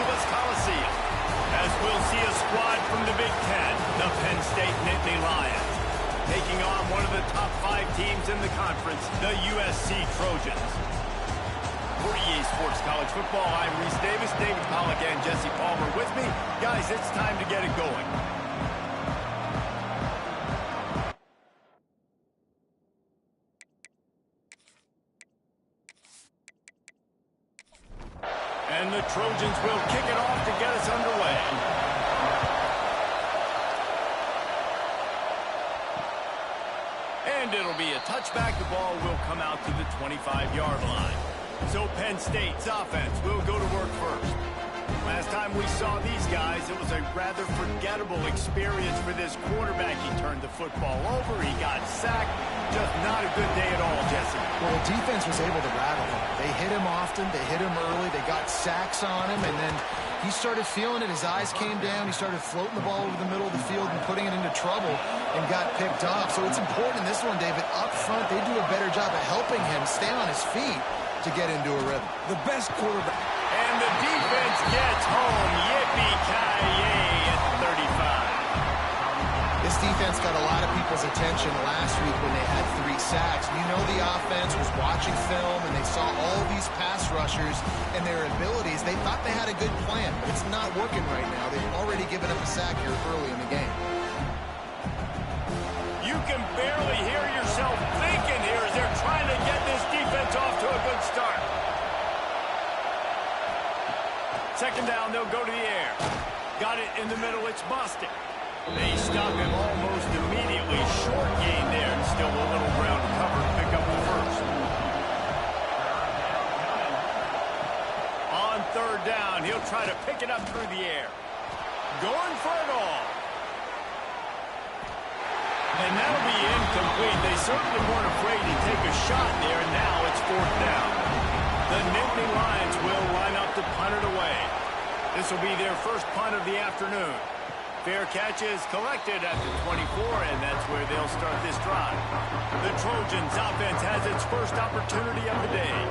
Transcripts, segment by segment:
Columbus Coliseum, as we'll see a squad from the Big Ten, the Penn State Nittany Lions, taking on one of the top 5 teams in the conference, the USC Trojans. For EA Sports College Football, I'm Reese Davis, David Pollack, and Jesse Palmer with me. Guys, it's time to get it going. And the Trojans will kick it off to get us underway. And it'll be a touchback. The ball will come out to the 25-yard line. So Penn State's offense will go to work first. Last time we saw these guys, it was a rather forgettable experience for this quarterback. He turned the football over. He got sacked. Just not a good day at all, Jesse. Well, the defense was able to rattle him. They hit him often. They hit him early. They got sacks on him, and then he started feeling it. His eyes came down. He started floating the ball over the middle of the field and putting it into trouble and got picked off. So it's important in this one, David. Up front, they do a better job of helping him stay on his feet to get into a rhythm. The best quarterback. And the defense gets home. Yippee-ki-yay at 35. This defense got a lot of people's attention last week when they had 3 sacks. You know the offense was watching film, and they saw all these pass rushers and their abilities. They thought they had a good plan, but it's not working right now. They've already given up a sack here early in the game. You can barely hear yourself thinking here as they're trying to get this defense off to a good start. Second down, they'll go to the air. Got it in the middle, it's Boston. They stop him almost immediately. Short gain there, and still a little ground to cover to pick up the first. On third down, he'll try to pick it up through the air. Going for it all. And that'll be incomplete. They certainly weren't afraid to take a shot there, and now it's fourth down. The Nittany Lions will line up to punt it away. This will be their first punt of the afternoon. Fair catch is collected at the 24, and that's where they'll start this drive. The Trojans offense has its first opportunity of the day.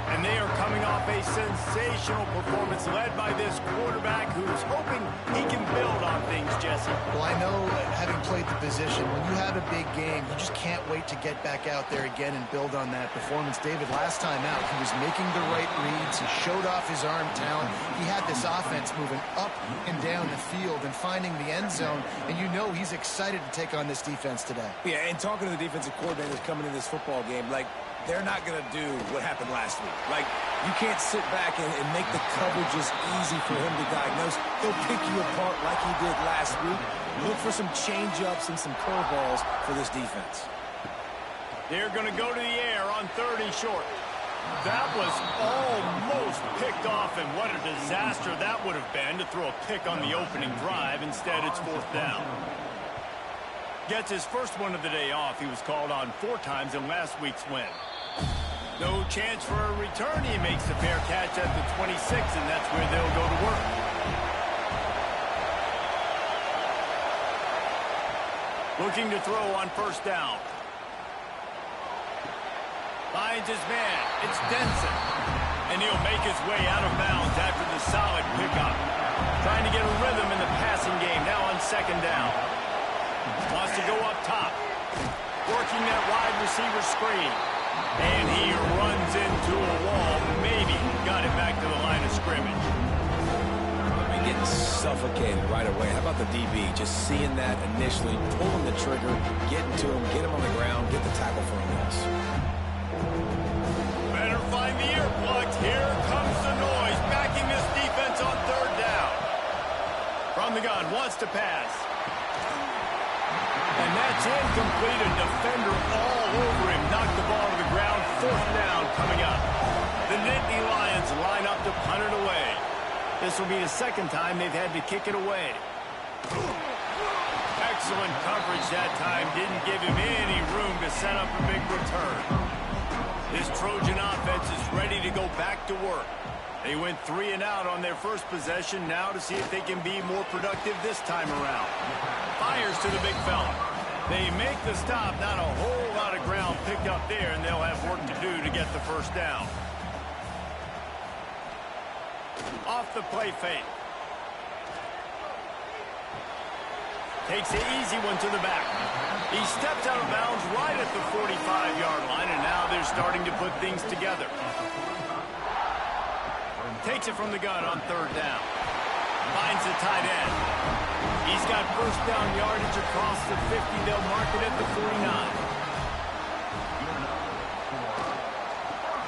And they are coming off a sensational performance led by this quarterback who's hoping he can build on things, Jesse. Well, I know, having played the position, when you have a big game, you just can't wait to get back out there again and build on that performance. David, last time out, he was making the right reads. He showed off his arm talent. He had this offense moving up and down the field and finding the end zone, and you know he's excited to take on this defense today. Yeah, and talking to the defensive coordinators coming in this football game, like, they're not going to do what happened last week. Like, you can't sit back and make the coverages easy for him to diagnose. He'll pick you apart like he did last week. Look for some change-ups and some curveballs for this defense. They're going to go to the air on third and short. That was almost picked off, and what a disaster that would have been to throw a pick on the opening drive. Instead, it's fourth down. Gets his first one of the day off. He was called on 4 times in last week's win. No chance for a return. He makes the fair catch at the 26, and that's where they'll go to work. Looking to throw on first down. Finds his man. It's Denson. And he'll make his way out of bounds after the solid pickup. Trying to get a rhythm in the passing game now on second down. Wants to go up top. Working that wide receiver screen. And he runs into a wall. Maybe got it back to the line of scrimmage. Getting suffocated right away. How about the DB? Just seeing that initially, pulling the trigger, getting to him, get him on the ground, get the tackle for a loss. Better find the earplugs. Here comes the noise. Backing this defense on third down. From the gun, wants to pass. And that's incomplete. A defender all over him. Knocked the ball to the ground. Fourth down coming up. The Nittany Lions line up to punt it away. This will be the second time they've had to kick it away. Excellent coverage that time. Didn't give him any room to set up a big return. This Trojan offense is ready to go back to work. They went 3 and out on their first possession. Now to see if they can be more productive this time around. Fires to the big fella. They make the stop. Not a whole lot of ground picked up there, and they'll have work to do to get the first down. Off the play fake. Takes the easy one to the back. He stepped out of bounds right at the 45-yard line, and now they're starting to put things together. Takes it from the gun on third down. Finds the tight end. He's got first down yardage across the 50. They'll mark it at the 49.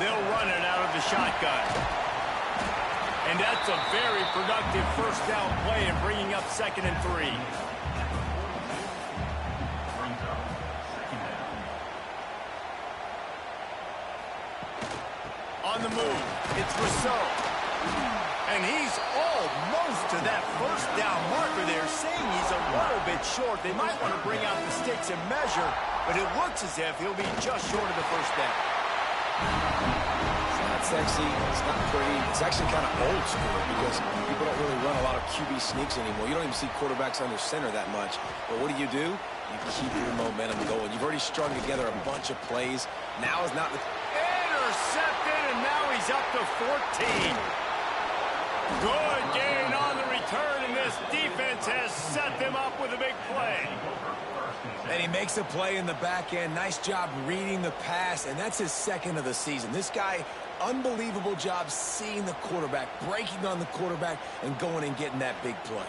They'll run it out of the shotgun. And that's a very productive first down play and bringing up 2nd and 3. On the move, it's Rousseau. And he's almost to that first down marker there, saying he's a little bit short. They might want to bring out the sticks and measure, but it looks as if he'll be just short of the first down. It's not sexy, it's not pretty. It's actually kind of old school because people don't really run a lot of QB sneaks anymore. You don't even see quarterbacks under center that much. But what do? You keep your momentum going. You've already strung together a bunch of plays. Now is not the... Intercepted, and now he's up to 14. Good gain on the return, and this defense has set them up with a big play. And he makes a play in the back end. Nice job reading the pass, and that's his 2nd of the season. This guy, unbelievable job seeing the quarterback, breaking on the quarterback, and going and getting that big play.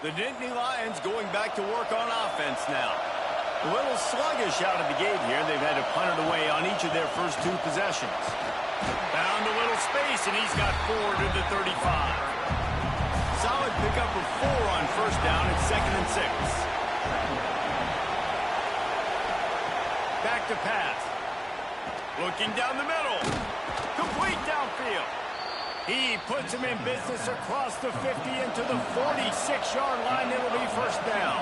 The Nittany Lions going back to work on offense now. A little sluggish out of the gate here. They've had to punt it away on each of their first 2 possessions. Found a little space, and he's got 4 to the 35. Solid pickup of 4 on first down at 2nd and 6. Back to pass. Looking down the middle. Complete downfield. He puts him in business across the 50 into the 46-yard line. It'll be first down.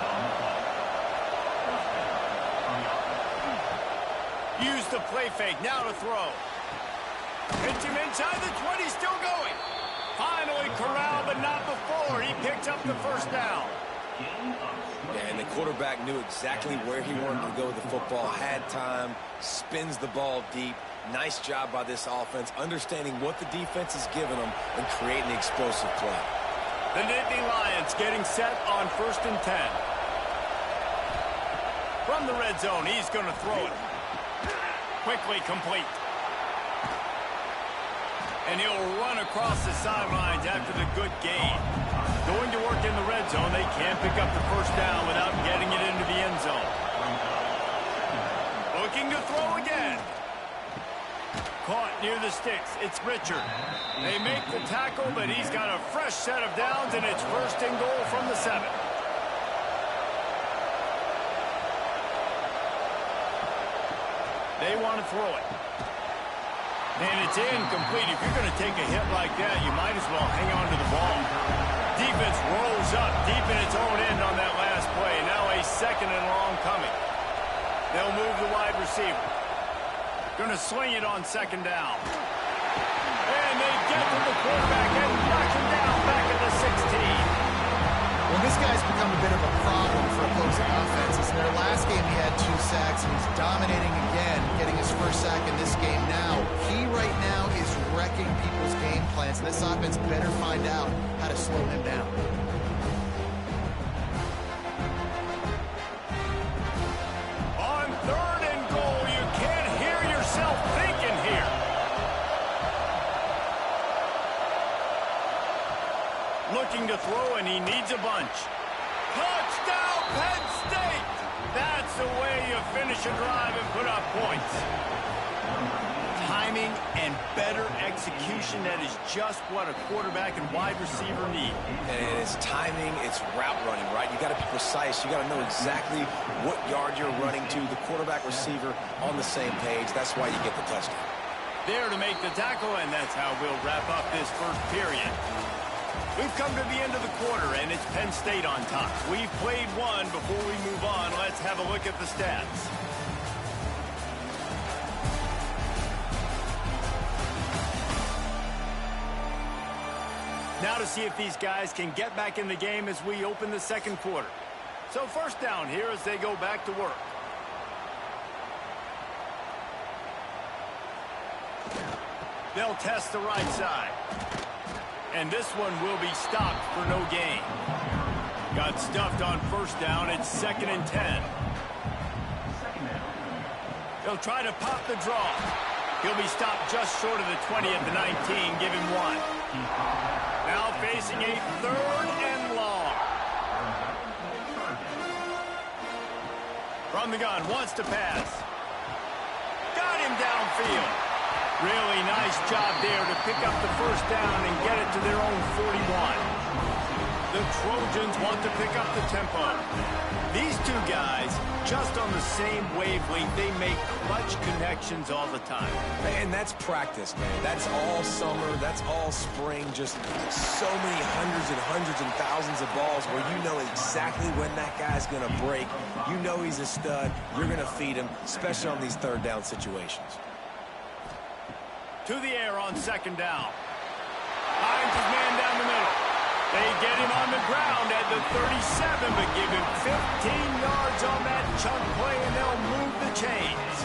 Use the play fake. Now to throw. Hits him inside the 20. Still going. Finally corralled, but not before. He picks up the first down. Yeah, and the quarterback knew exactly where he wanted to go with the football. Had time. Spins the ball deep. Nice job by this offense, understanding what the defense is giving them and creating an explosive play. The Nittany Lions getting set on 1st and 10. From the red zone, he's going to throw it. Quickly complete. And he'll run across the sidelines after the good gain. Going to work in the red zone, they can't pick up the first down without getting it into the end zone. Looking to throw again. Caught near the sticks. It's Richard. They make the tackle, but he's got a fresh set of downs, and it's 1st and goal from the 7. They want to throw it. And it's incomplete. If you're going to take a hit like that, you might as well hang on to the ball. Defense rolls up deep in its own end on that last play. Now a 2nd and long coming. They'll move the wide receiver. Going to swing it on 2nd down. And they get to the quarterback and knock him down back at the 16. Well, this guy's become a bit of a problem for opposing offenses. In their last game, he had 2 sacks, and he's dominating again, getting his first sack in this game now. He right now is wrecking people's game plans, and this offense better find out how to slow him down. On 3rd and goal, you can't hear yourself thinking here. Looking to throw, and he needs a bunch. Touchdown, Penn State! That's the way you finish a drive and put up points. Timing and better execution, that is just what a quarterback and wide receiver need. And it's timing, it's route running, right? You got to be precise. You got to know exactly what yard you're running to. The quarterback, receiver on the same page. That's why you get the touchdown. There to make the tackle, and that's how we'll wrap up this first period. We've come to the end of the quarter, and it's Penn State on top. We've played one. Before we move on, let's have a look at the stats. Now to see if these guys can get back in the game as we open the second quarter. So first down here as they go back to work. They'll test the right side. And this one will be stopped for no gain. Got stuffed on first down. It's 2nd and 10. They'll try to pop the draw. He'll be stopped just short of the 20 at the 19. Give him 1. Now facing a 3rd and long. From the gun, wants to pass. Got him downfield. Really nice job there to pick up the first down and get it to their own 41. The Trojans want to pick up the tempo. These two guys, just on the same wavelength, they make clutch connections all the time. And that's practice, man. That's all summer. That's all spring. Just so many hundreds and thousands of balls where you know exactly when that guy's going to break. You know he's a stud. You're going to feed him, especially on these 3rd down situations. To the air on 2nd down. Finds his man down the middle. They get him on the ground at the 37, but give him 15 yards on that chunk play, and they'll move the chains.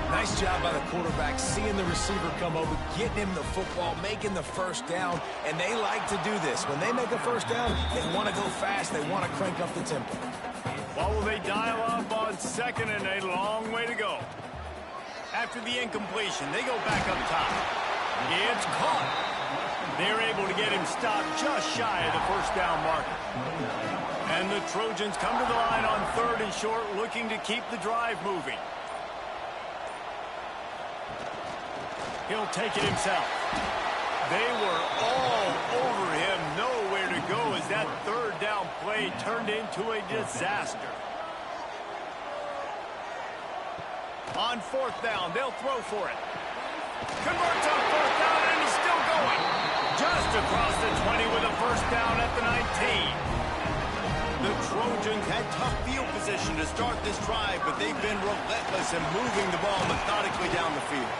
Nice job by the quarterback, seeing the receiver come over, getting him the football, making the first down, and they like to do this. When they make a first down, they want to go fast. They want to crank up the tempo. What will they dial up on 2nd and a long way to go? After the incompletion, they go back up top. It's caught. They're able to get him stopped just shy of the first down marker. And the Trojans come to the line on 3rd and short, looking to keep the drive moving. He'll take it himself. They were all over him, nowhere to go as that 3rd down play turned into a disaster. On 4th down, they'll throw for it. Converts on 4th down, and he's still going. Just across the 20 with a first down at the 19. The Trojans had tough field position to start this drive, but they've been relentless in moving the ball methodically down the field.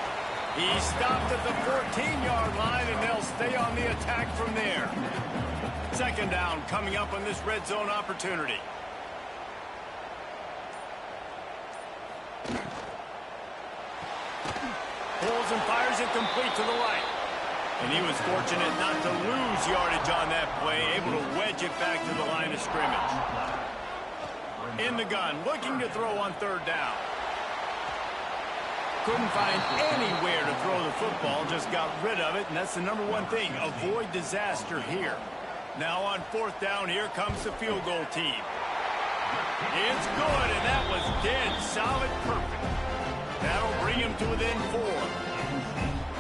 He stopped at the 14-yard line, and they'll stay on the attack from there. 2nd down coming up on this red zone opportunity. Pulls and fires it complete to the right. And he was fortunate not to lose yardage on that play, able to wedge it back to the line of scrimmage. In the gun, looking to throw on 3rd down. Couldn't find anywhere to throw the football, just got rid of it, and that's the #1 thing. Avoid disaster here. Now on 4th down, here comes the field goal team. It's good, and that was dead solid perfect. That'll bring him to within 4.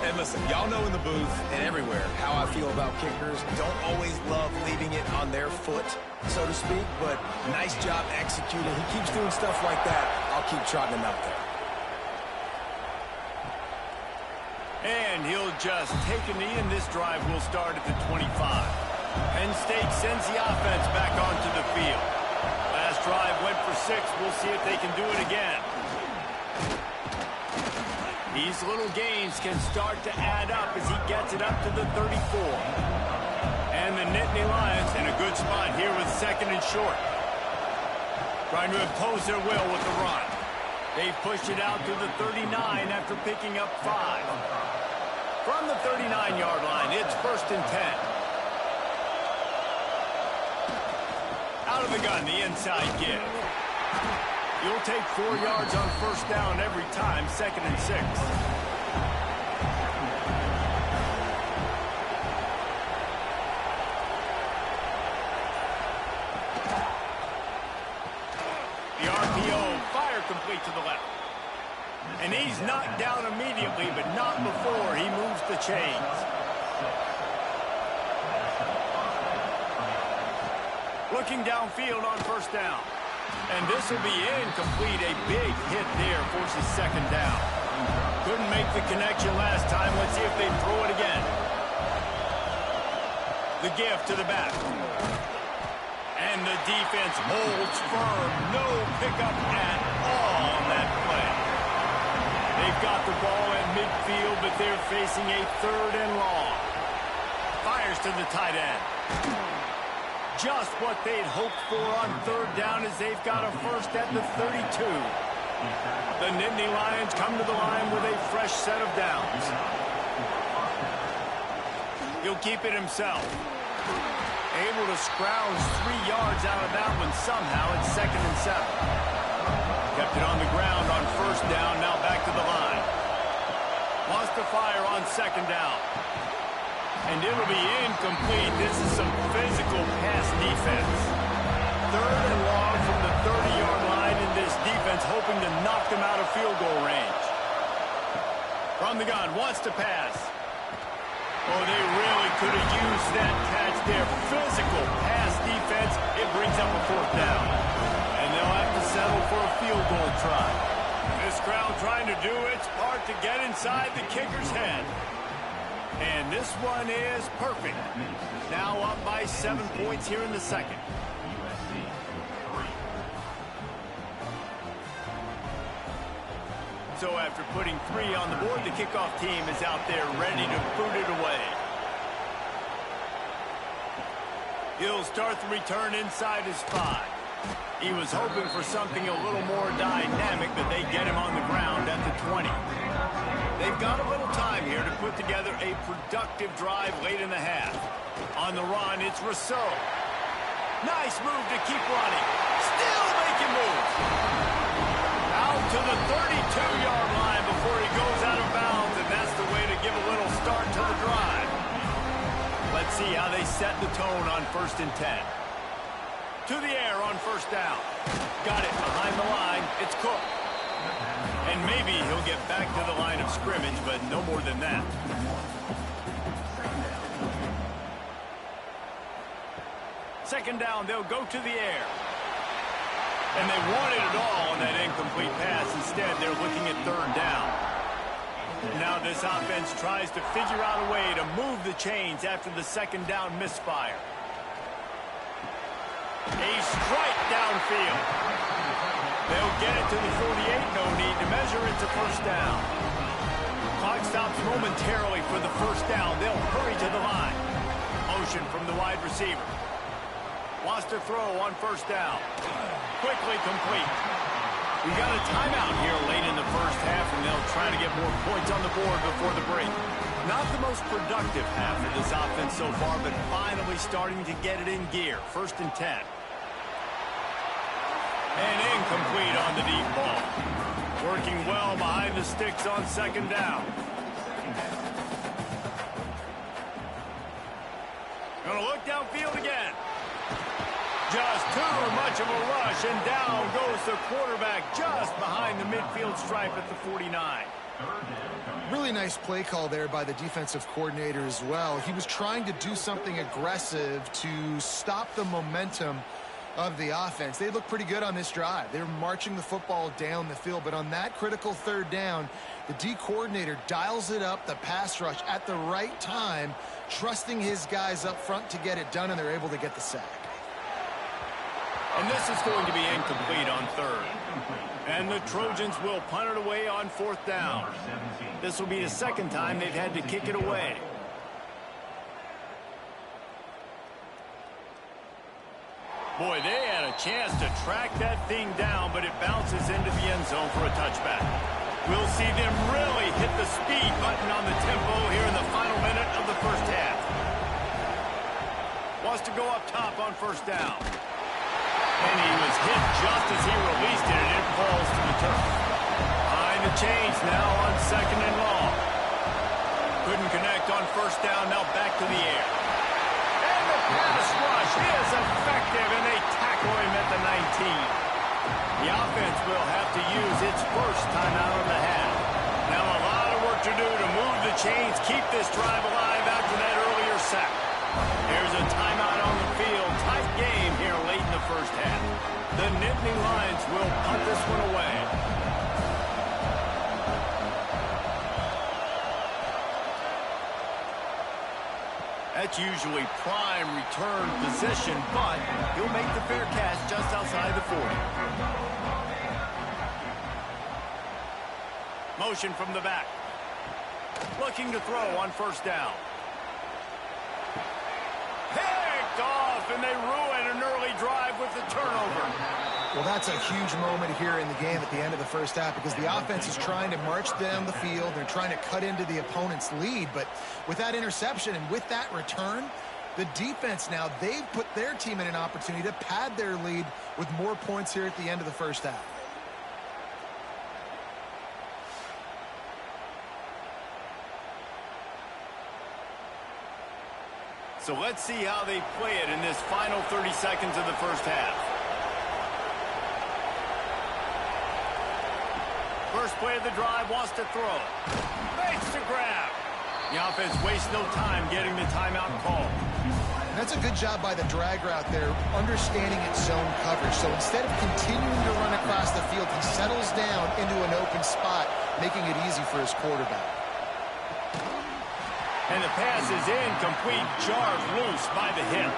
And listen, y'all know in the booth and everywhere how I feel about kickers. Don't always love leaving it on their foot, so to speak, but nice job executing. He keeps doing stuff like that. I'll keep trotting him out there. And he'll just take a knee, and this drive will start at the 25. Penn State sends the offense back onto the field. Last drive went for 6. We'll see if they can do it again. These little gains can start to add up as he gets it up to the 34. And the Nittany Lions in a good spot here with 2nd and short. Trying to impose their will with the run. They've pushed it out to the 39 after picking up 5. From the 39-yard line, it's 1st and 10. Out of the gun, the inside give. You'll take 4 yards on 1st down every time, 2nd and 6. The RPO, fire complete to the left. And he's knocked down immediately, but not before he moves the chains. Looking downfield on 1st down. And this will be incomplete. A big hit there forces 2nd down. Couldn't make the connection last time. Let's see if they throw it again. The give to the back. And the defense holds firm. No pickup at all on that play. They've got the ball at midfield, but they're facing a 3rd and long. Fires to the tight end. Just what they'd hoped for on third down as they've got a first at the 32. The Nittany Lions come to the line with a fresh set of downs. He'll keep it himself. Able to scrounge 3 yards out of that one somehow. It's 2nd and 7. Kept it on the ground on first down. Now back to the line. Wants to fire on 2nd down. And it'll be incomplete. This is some physical pass defense. 3rd and long from the 30-yard line, in this defense hoping to knock them out of field goal range. From the gun, wants to pass. Oh, they really could have used that catch there. Physical pass defense. It brings up a 4th down. And they'll have to settle for a field goal try. This crowd trying to do its part to get inside the kicker's head. And this one is perfect. Now up by 7 points here in the second. So after putting 3 on the board, the kickoff team is out there ready to boot it away. He'll start the return inside his 5. He was hoping for something a little more dynamic, but they get him on the ground at the 20. They've got a little time here to put together a productive drive late in the half. On the run, it's Rousseau. Nice move to keep running. Still making moves. Out to the 32-yard line before he goes out of bounds, and that's the way to give a little start to the drive. Let's see how they set the tone on 1st and 10. To the air on 1st down. Got it behind the line. It's Cook. And maybe he'll get back to the line of scrimmage, but no more than that. Second down, they'll go to the air. And they wanted it all on that incomplete pass. Instead, they're looking at 3rd down. Now this offense tries to figure out a way to move the chains after the 2nd down misfire. A strike downfield. They'll get it to the 48. No need to measure. It's a 1st down. Clock stops momentarily for the 1st down. They'll hurry to the line. Motion from the wide receiver. Wants to throw on 1st down. Quickly complete. We got a timeout here late in the 1st half, and they'll try to get more points on the board before the break. Not the most productive half of this offense so far, but finally starting to get it in gear. 1st and 10. And incomplete on the deep ball. Working well behind the sticks on 2nd down. Gonna look downfield again. Just too much of a rush, and down goes the quarterback just behind the midfield stripe at the 49. Really nice play call there by the defensive coordinator as well. He was trying to do something aggressive to stop the momentum of the offense. They look pretty good on this drive. They were marching the football down the field, but on that critical 3rd down, the D coordinator dials it up, the pass rush at the right time, trusting his guys up front to get it done, and they're able to get the sack. And this is going to be incomplete on 3rd. And the Trojans will punt it away on 4th down. This will be the 2nd time they've had to kick it away. Boy, they had a chance to track that thing down, but it bounces into the end zone for a touchback. We'll see them really hit the speed button on the tempo here in the final minute of the 1st half. Wants to go up top on 1st down. And he was hit just as he released it, and it falls to the turf. Behind the chains now on 2nd and long. Couldn't connect on 1st down, now back to the air. And the pass rush is effective, and they tackle him at the 19. The offense will have to use its 1st timeout of the half. Now a lot of work to do to move the chains, keep this drive alive after that earlier sack. Here's a timeout on the field. Tight game here late in the 1st half. The Nittany Lions will punt this one away. That's usually prime return position, but he'll make the fair catch just outside the 40. Motion from the back. Looking to throw on 1st down. Picked off off, and they ruin an early drive with the turnover. Well, that's a huge moment here in the game at the end of the first half because the offense is trying to march down the field. They're trying to cut into the opponent's lead. But with that interception and with that return, the defense now, they've put their team in an opportunity to pad their lead with more points here at the end of the first half. So let's see how they play it in this final 30 seconds of the first half. First play of the drive, wants to throw. Makes the grab. The offense wastes no time getting the timeout called. And that's a good job by the drag route there, understanding its zone coverage. So instead of continuing to run across the field, he settles down into an open spot, making it easy for his quarterback. And the pass is incomplete, jarred loose by the hip.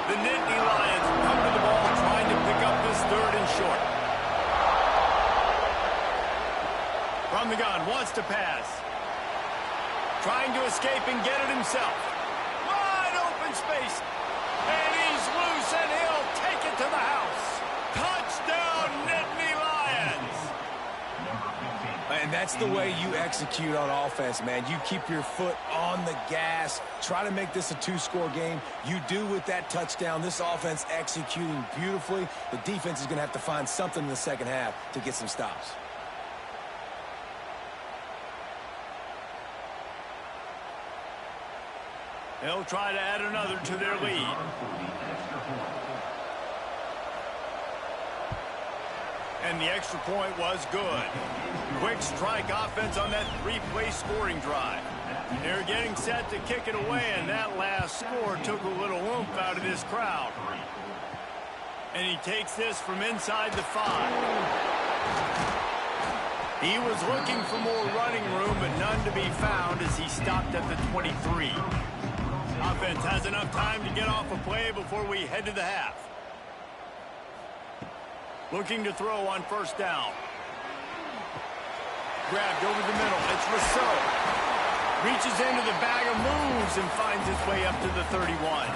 The Nittany Lions come to the ball trying to pick up this third and short. From the gun, wants to pass. Trying to escape and get it himself. Wide open space. And he's loose, and he'll take it to the house. Touchdown, Nittany Lions. And that's the way you execute on offense, man. You keep your foot on the gas. Try to make this a two-score game. You do with that touchdown. This offense executing beautifully. The defense is going to have to find something in the second half to get some stops. They'll try to add another to their lead. And the extra point was good. Quick strike offense on that three-play scoring drive. They're getting set to kick it away, and that last score took a little oomph out of this crowd. And he takes this from inside the 5. He was looking for more running room, but none to be found as he stopped at the 23. Offense has enough time to get off a play before we head to the half. Looking to throw on first down. Grabbed over the middle. It's Rousseau. Reaches into the bag of moves and finds his way up to the 31.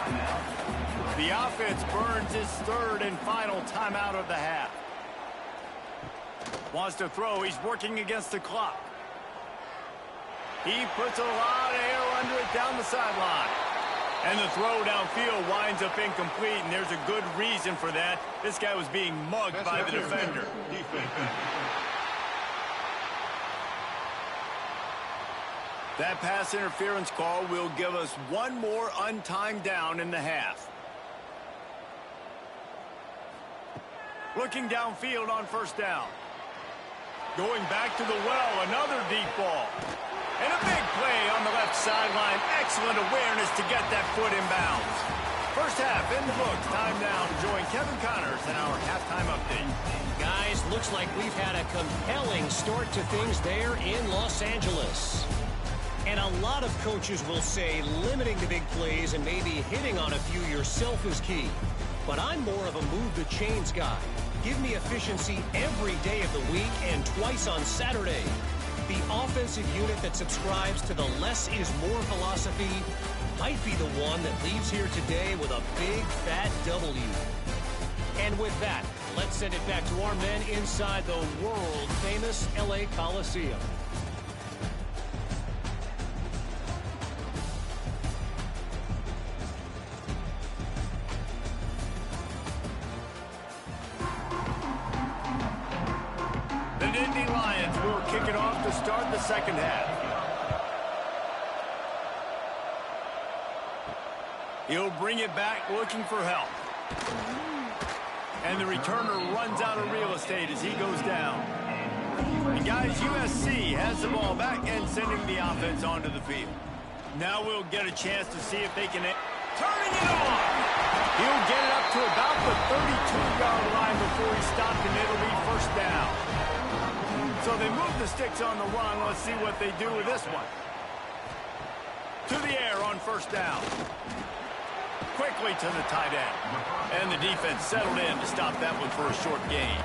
The offense burns his third and final timeout of the half. Wants to throw. He's working against the clock. He puts a lot of air under it down the sideline. And the throw downfield winds up incomplete, and there's a good reason for that. This guy was being mugged by the defender. That pass interference call will give us one more untimed down in the half. Looking downfield on first down. Going back to the well, another deep ball. And a big play on the left sideline. Excellent awareness to get that foot inbounds. First half in the books. Time now to join Kevin Connors in our halftime update. Guys, looks like we've had a compelling start to things there in Los Angeles. And a lot of coaches will say limiting the big plays and maybe hitting on a few yourself is key. But I'm more of a move the chains guy. Give me efficiency every day of the week and twice on Saturday. The offensive unit that subscribes to the less is more philosophy might be the one that leaves here today with a big fat W. And with that, let's send it back to our men inside the world-famous LA Coliseum. The Nittany Lions will kick it off to start the second half. He'll bring it back looking for help. And the returner runs out of real estate as he goes down. And guys, USC has the ball back and sending the offense onto the field. Now we'll get a chance to see if they can... Turning it on! He'll get it up to about the 32-yard line before he's stopped, and it'll be first down. So they move the sticks on the run. Let's see what they do with this one. To the air on first down. Quickly to the tight end. And the defense settled in to stop that one for a short gain.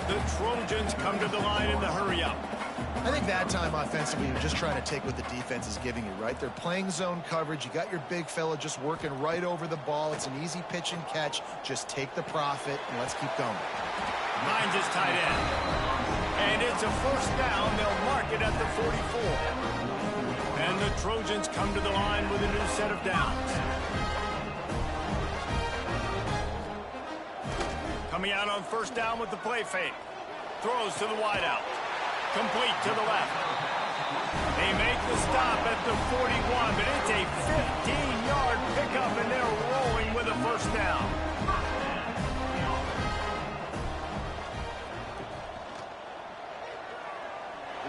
The Trojans come to the line in the hurry-up. I think that time offensively, you're just trying to take what the defense is giving you, right? They're playing zone coverage. You got your big fella just working right over the ball. It's an easy pitch and catch. Just take the profit, and let's keep going. Finds his tight end. And it's a first down. They'll mark it at the 44. And the Trojans come to the line with a new set of downs. Coming out on first down with the play fake. Throws to the wideout. Complete to the left. They make the stop at the 41, but it's a 15-yard pickup, and they're rolling with a first down.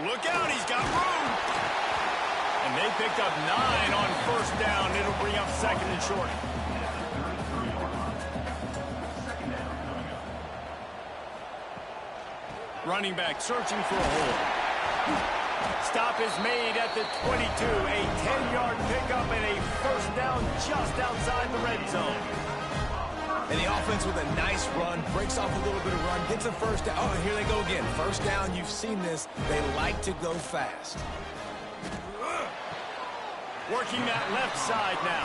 Look out, he's got room. And they picked up 9 on first down. It'll bring up second and short. Running back searching for a hole. Stop is made at the 22. A 10-yard pickup and a first down just outside the red zone. And the offense with a nice run, breaks off a little bit of run, gets a first down. Oh, here they go again. First down, you've seen this. They like to go fast. Working that left side now.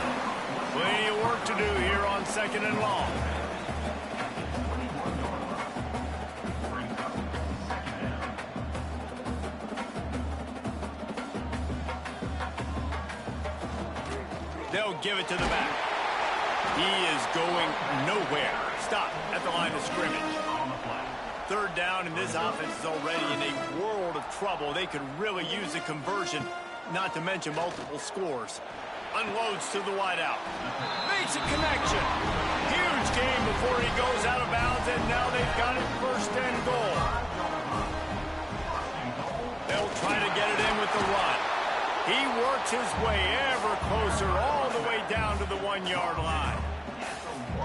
Plenty of work to do here on second and long. They'll give it to the back. He is going nowhere. Stop at the line of scrimmage. Third down, and this offense is already in a world of trouble. They could really use a conversion, not to mention multiple scores. Unloads to the wideout. Makes a connection. Huge game before he goes out of bounds, and now they've got it first and goal. They'll try to get it in with the run. He works his way ever closer all the way down to the 1-yard line.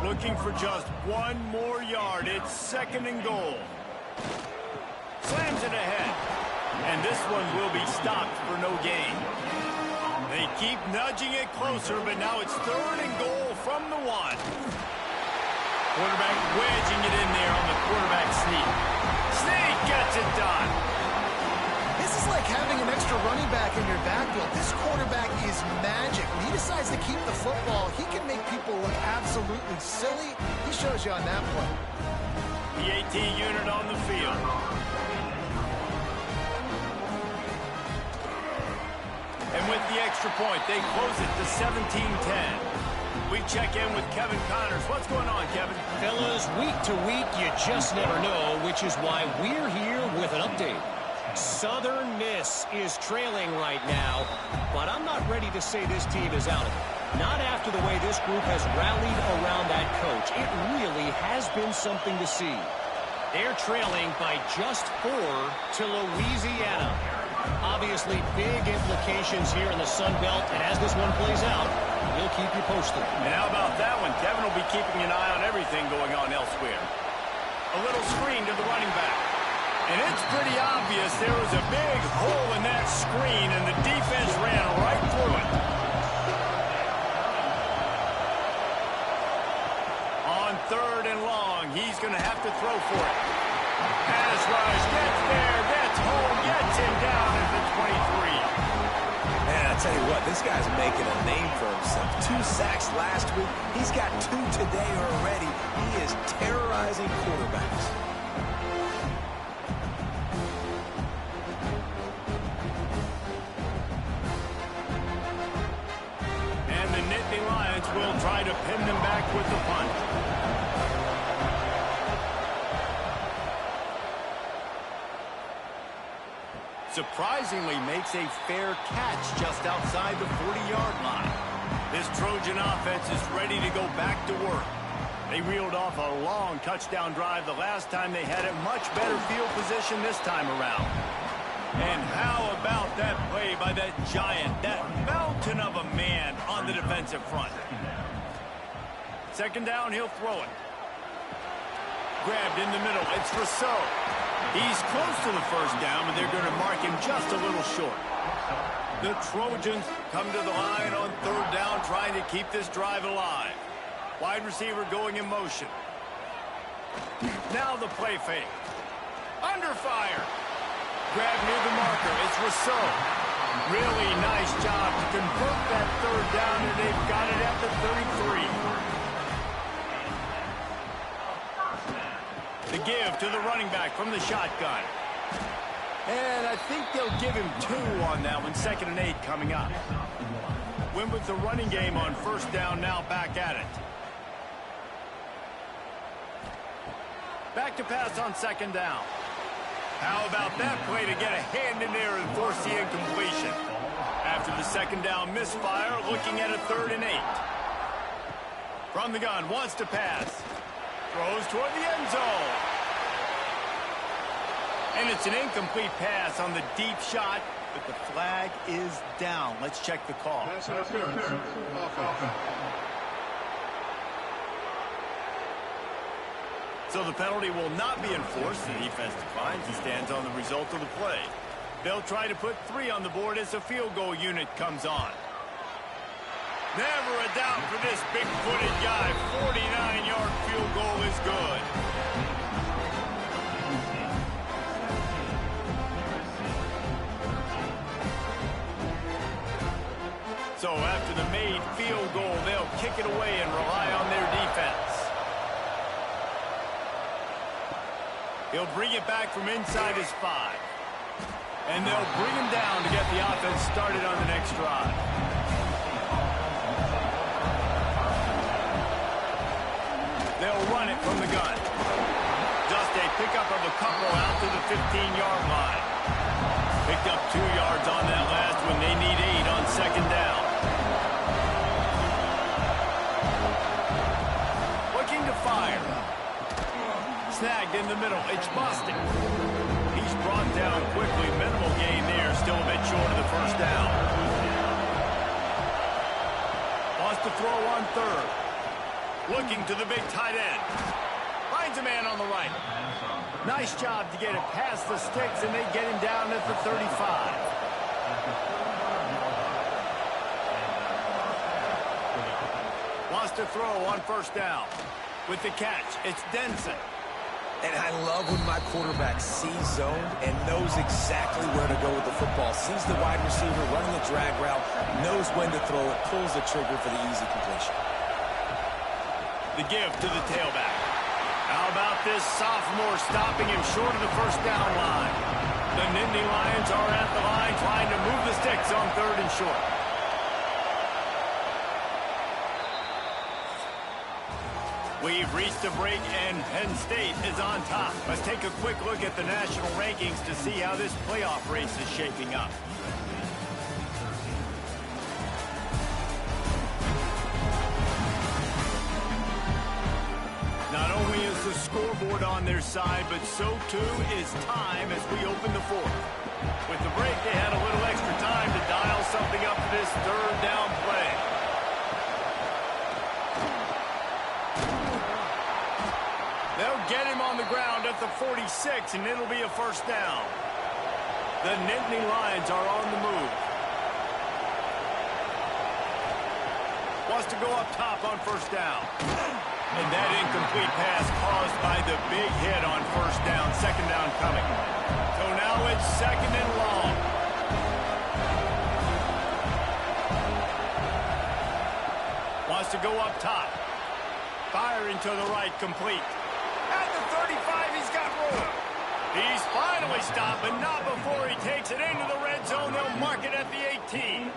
Looking for just one more yard. It's second and goal. Slams it ahead. And this one will be stopped for no gain. They keep nudging it closer, but now it's third and goal from the 1. Quarterback wedging it in there on the quarterback sneak. Sneak gets it done. This is like having an extra running back in your backfield. This quarterback is magic. When he decides to keep the football, he can make people look absolutely silly. He shows you on that play. The AT unit on the field. And with the extra point, they close it to 17-10. We check in with Kevin Connors. What's going on, Kevin? Fellas, week to week, you just never know, which is why we're here with an update. Southern Miss is trailing right now, but I'm not ready to say this team is out of it. Not after the way this group has rallied around that coach. It really has been something to see. They're trailing by just 4 to Louisiana. Obviously, big implications here in the Sun Belt, and as this one plays out, we'll keep you posted. And how about that one? Kevin will be keeping an eye on everything going on elsewhere. A little screen to the running back. And it's pretty obvious there was a big hole in that screen, and the defense ran right through it. On third and long, he's going to have to throw for it. Pass rush, gets there, gets home, gets him down at the 23. Man, I tell you what, this guy's making a name for himself. 2 sacks last week. He's got 2 today already. He is terrorizing quarterbacks. Will try to pin them back with the punt. Surprisingly makes a fair catch just outside the 40-yard line. This Trojan offense is ready to go back to work. They reeled off a long touchdown drive the last time they had it. Much better field position this time around. And how about that play by that giant, that mountain of a man on the defensive front? Second down, he'll throw it. Grabbed in the middle, it's Rousseau. He's close to the first down, but they're going to mark him just a little short. The Trojans come to the line on third down, trying to keep this drive alive. Wide receiver going in motion. Now the play fake. Under fire. grab near the marker. It's Rousseau. Really nice job to convert that third down, and they've got it at the 33. The give to the running back from the shotgun. And I think they'll give him 2 on that one. 2nd and 8 coming up. Win with the running game on first down, now back at it. Back to pass on 2nd down. How about that play to get a hand in there and force the incompletion? After the 2nd down misfire, looking at a 3rd and 8. From the gun, wants to pass. Throws toward the end zone. And it's an incomplete pass on the deep shot, but the flag is down. Let's check the call. So the penalty will not be enforced. The defense declines and stands on the result of the play. They'll try to put 3 on the board as the field goal unit comes on. Never a doubt for this big-footed guy. 49-yard field goal is good. So after the made field goal, they'll kick it away and rely on their defense. He'll bring it back from inside his 5. And they'll bring him down to get the offense started on the next drive. They'll run it from the gun. Just a pickup of a couple out to the 15-yard line. Picked up 2 yards on that last one. They need 8 on 2nd down. Looking to fire. Snagged in the middle. It's Boston. He's brought down quickly. Minimal gain there. Still a bit short of the first down. Wants to throw on 3rd. Looking to the big tight end. Finds a man on the right. Nice job to get it past the sticks, and they get him down at the 35. Wants to throw on first down. With the catch, it's Denson. And I love when my quarterback sees zone and knows exactly where to go with the football. Sees the wide receiver running the drag route, knows when to throw it, pulls the trigger for the easy completion. The give to the tailback. How about this sophomore stopping him short of the first down line? The Nittany Lions are at the line trying to move the sticks on 3rd and short. We've reached a break, and Penn State is on top. Let's take a quick look at the national rankings to see how this playoff race is shaping up. Not only is the scoreboard on their side, but so too is time as we open the 4th. With the break, they had a little extra time to dial something up for this 3rd down play. They'll get him on the ground at the 46, and it'll be a first down. The Nittany Lions are on the move. Wants to go up top on first down. And that incomplete pass caused by the big hit on first down. 2nd down coming. So now it's 2nd and long. Wants to go up top. Firing to the right, complete. At the 35, he's got room. He's finally stopped, but not before he takes it into the red zone. They'll mark it at the 18.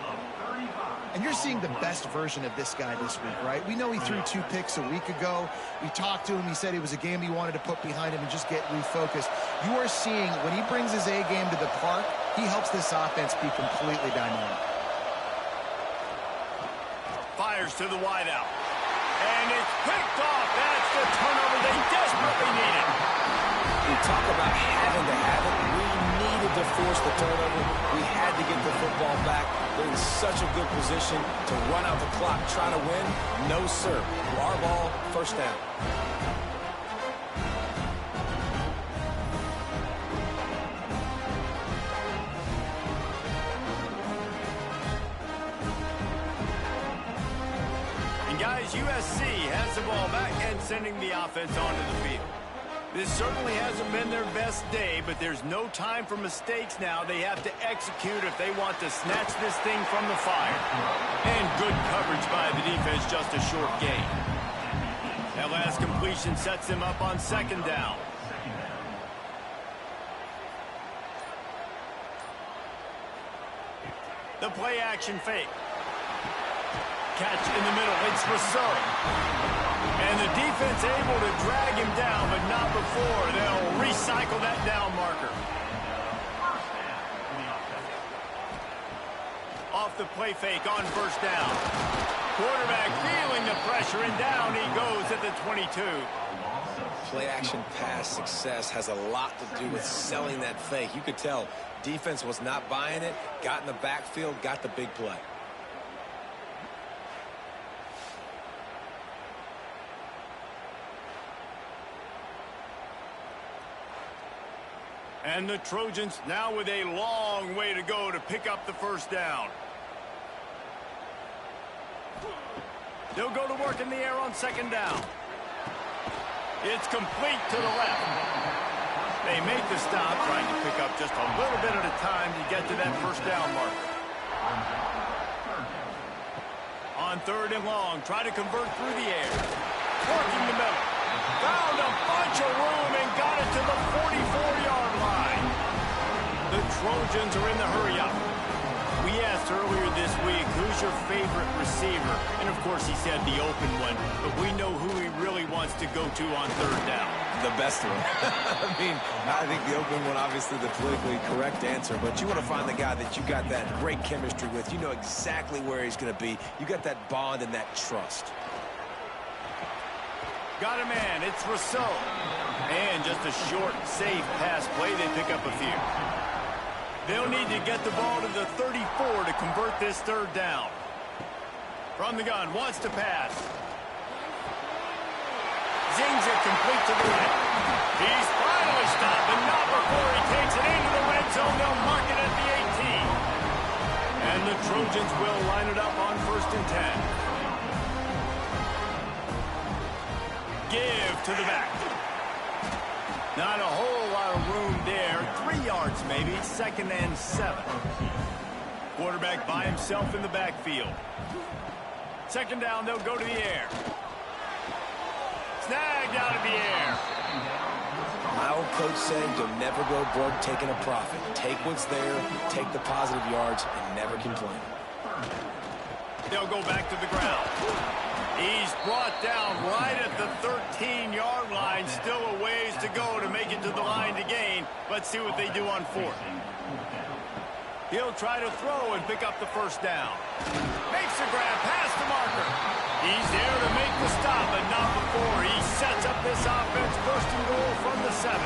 And you're seeing the best version of this guy this week, right? We know he threw 2 picks a week ago. We talked to him. He said it was a game he wanted to put behind him and just get refocused. You are seeing when he brings his A game to the park, he helps this offense be completely dynamic. Fires to the wideout. And it's picked off. That's the turnover they desperately needed. We talk about having to have it. We needed to force the turnover. We had to get the football back. They're in such a good position to run out the clock, try to win. No, sir. Our ball, first down. Guys, USC has the ball back and sending the offense onto the field. This certainly hasn't been their best day, but there's no time for mistakes now. They have to execute if they want to snatch this thing from the fire. And good coverage by the defense, just a short gain. That last completion sets them up on second down. The play action fake. Catch in the middle. It's Rousseau. And the defense able to drag him down, but not before. They'll recycle that down marker. Off the play fake on first down. Quarterback feeling the pressure, and down he goes at the 22. Play action pass success has a lot to do with selling that fake. You could tell defense was not buying it, got in the backfield, got the big play. And the Trojans now with a long way to go to pick up the first down. They'll go to work in the air on second down. It's complete to the left. They make the stop, trying to pick up just a little bit at a time to get to that first down marker. On third and long, try to convert through the air. Working the middle. Found a bunch of room and got it to the 44-yard line. The Trojans are in the hurry-up. We asked earlier this week, who's your favorite receiver? And, of course, he said the open one, but we know who he really wants to go to on third down. The best one. I think the open one, obviously the politically correct answer, but you want to find the guy that you got that great chemistry with. You know exactly where he's going to be. You got that bond and that trust. Got a man. It's Rousseau. And just a short, safe pass play. They pick up a few. They'll need to get the ball to the 34 to convert this third down. From the gun, wants to pass. Zings it complete to the right. He's finally stopped, but not before he takes it into the red zone. They'll mark it at the 18. And the Trojans will line it up on first and 10. Give to the back. Not a whole lot of room there. 3 yards maybe. Second and 7. Quarterback by himself in the backfield. Second down, they'll go to the air. Snagged out of the air. My old coach said you'll never go broke taking a profit. Take what's there, take the positive yards, and never complain. They'll go back to the ground. He's brought down right at the 13-yard line. Still a ways to go to make it to the line to gain. Let's see what they do on fourth. He'll try to throw and pick up the first down. Makes the grab past the marker. He's there to make the stop, but not before. He sets up this offense first and goal from the 7.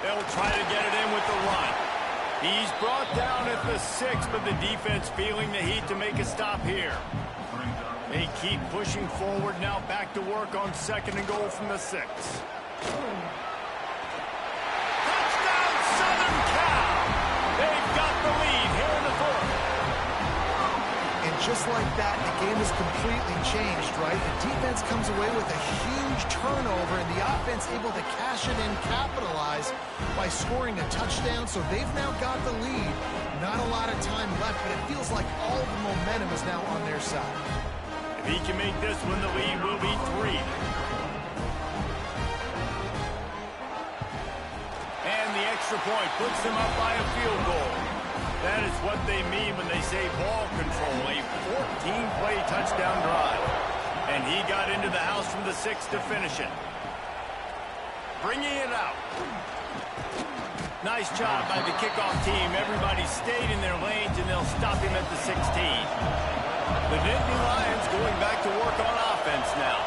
They'll try to get it in with the run. He's brought down at the 6, but the defense feeling the heat to make a stop here. They keep pushing forward now, back to work on second and goal from the 6. Touchdown, Southern Cal! They've got the lead here in the fourth. And just like that, the game is completely changed, right? The defense comes away with a huge turnover, and the offense able to cash it in, capitalize by scoring a touchdown. So they've now got the lead. Not a lot of time left, but it feels like all the momentum is now on their side. If he can make this one, the lead will be 3. And the extra point puts them up by a field goal. That is what they mean when they say ball control, a 14-play touchdown drive. And he got into the house from the 6 to finish it. Bringing it out. Nice job by the kickoff team. Everybody stayed in their lanes, and they'll stop him at the 16. The Nittany Lions going back to work on offense now.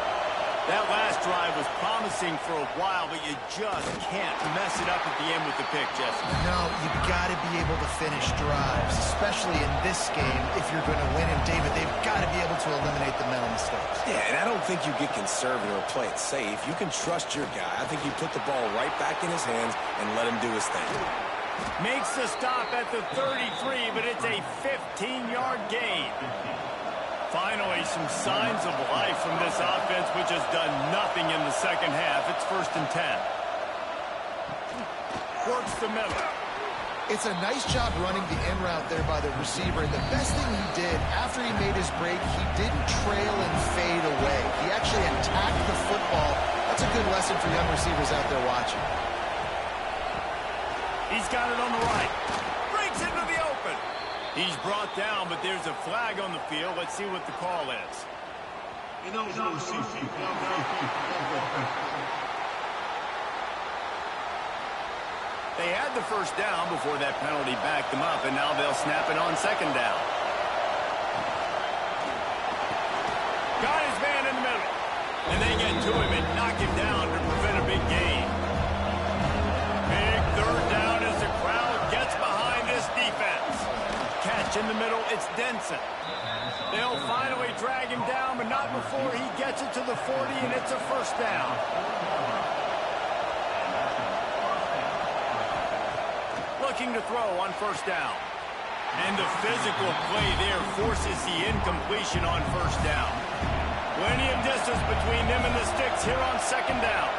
That last drive was promising for a while, but you just can't mess it up at the end with the pick, Jesse. No, you've got to be able to finish drives, especially in this game if you're going to win. And, David, they've got to be able to eliminate the mental mistakes. Yeah, and I don't think you get conservative or play it safe. You can trust your guy. I think you put the ball right back in his hands and let him do his thing. Makes the stop at the 33, but it's a 15-yard gain. Finally, some signs of life from this offense, which has done nothing in the second half. It's 1st and 10. Works the middle. It's a nice job running the in route there by the receiver. And the best thing he did after he made his break, he didn't trail and fade away. He actually attacked the football. That's a good lesson for young receivers out there watching. He's got it on the right. Breaks into the open. He's brought down, but there's a flag on the field. Let's see what the call is. They had the first down before that penalty backed them up, and now they'll snap it on 2nd down. Got his man in the middle. And they get to him and knock him down to prevent a big gain. Big 3rd down as the crowd gets behind this defense. Catch in the middle, it's Denson. They'll finally drag him down, but not before he gets it to the 40, and it's a 1st down. Looking to throw on 1st down. And the physical play there forces the incompletion on 1st down. Plenty of distance between them and the sticks here on 2nd down.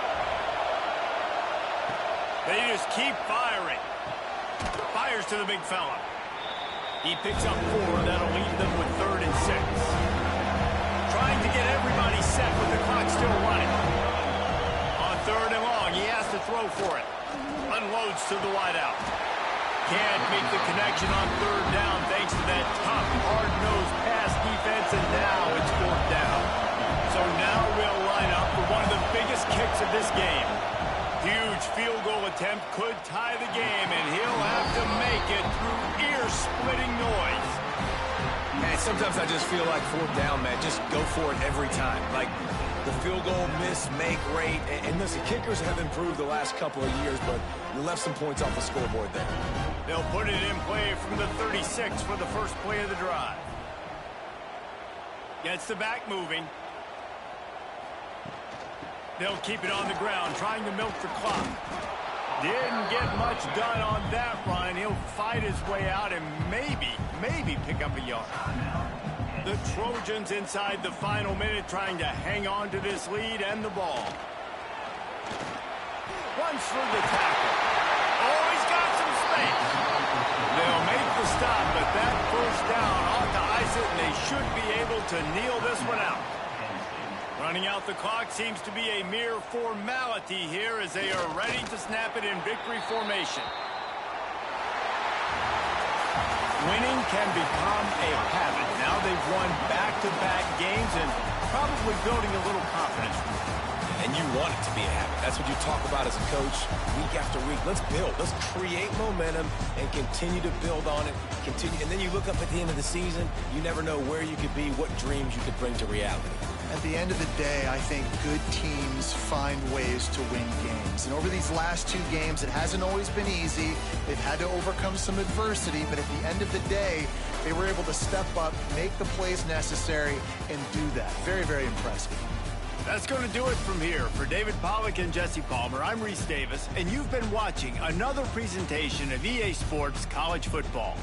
They just keep firing. Fires to the big fella. He picks up 4. That'll leave them with 3rd and 6. Trying to get everybody set with the clock still running. On 3rd and long, he has to throw for it. Unloads to the wideout. Can't make the connection on 3rd down thanks to that tough, hard-nosed pass defense, and now it's 4th down. So now we'll line up for one of the biggest kicks of this game. Huge field goal attempt could tie the game, and he'll have to make it through ear-splitting noise. Man, sometimes I just feel like 4th down, man. Just go for it every time. Like the field goal miss-make rate. And listen, kickers have improved the last couple of years, but you left some points off the scoreboard there. They'll put it in play from the 36 for the first play of the drive. Gets the back moving. They'll keep it on the ground, trying to milk the clock. Didn't get much done on that run. He'll fight his way out and maybe pick up a yard. The Trojans inside the final minute trying to hang on to this lead and the ball. Runs through the tackle. Oh, he's got some space. They'll make the stop, but that 1st down ought to ice it, and they should be able to kneel this one out. Running out the clock seems to be a mere formality here as they are ready to snap it in victory formation. Winning can become a habit. Now they've won back-to-back games and probably building a little confidence. And you want it to be a habit. That's what you talk about as a coach week after week. Let's build. Let's create momentum and continue to build on it. And then you look up at the end of the season, you never know where you could be, what dreams you could bring to reality. At the end of the day, I think good teams find ways to win games. And over these last 2 games, it hasn't always been easy. They've had to overcome some adversity, but at the end of the day, they were able to step up, make the plays necessary, and do that. Very, very impressive. That's going to do it from here. For David Pollack and Jesse Palmer, I'm Reese Davis, and you've been watching another presentation of EA Sports College Football.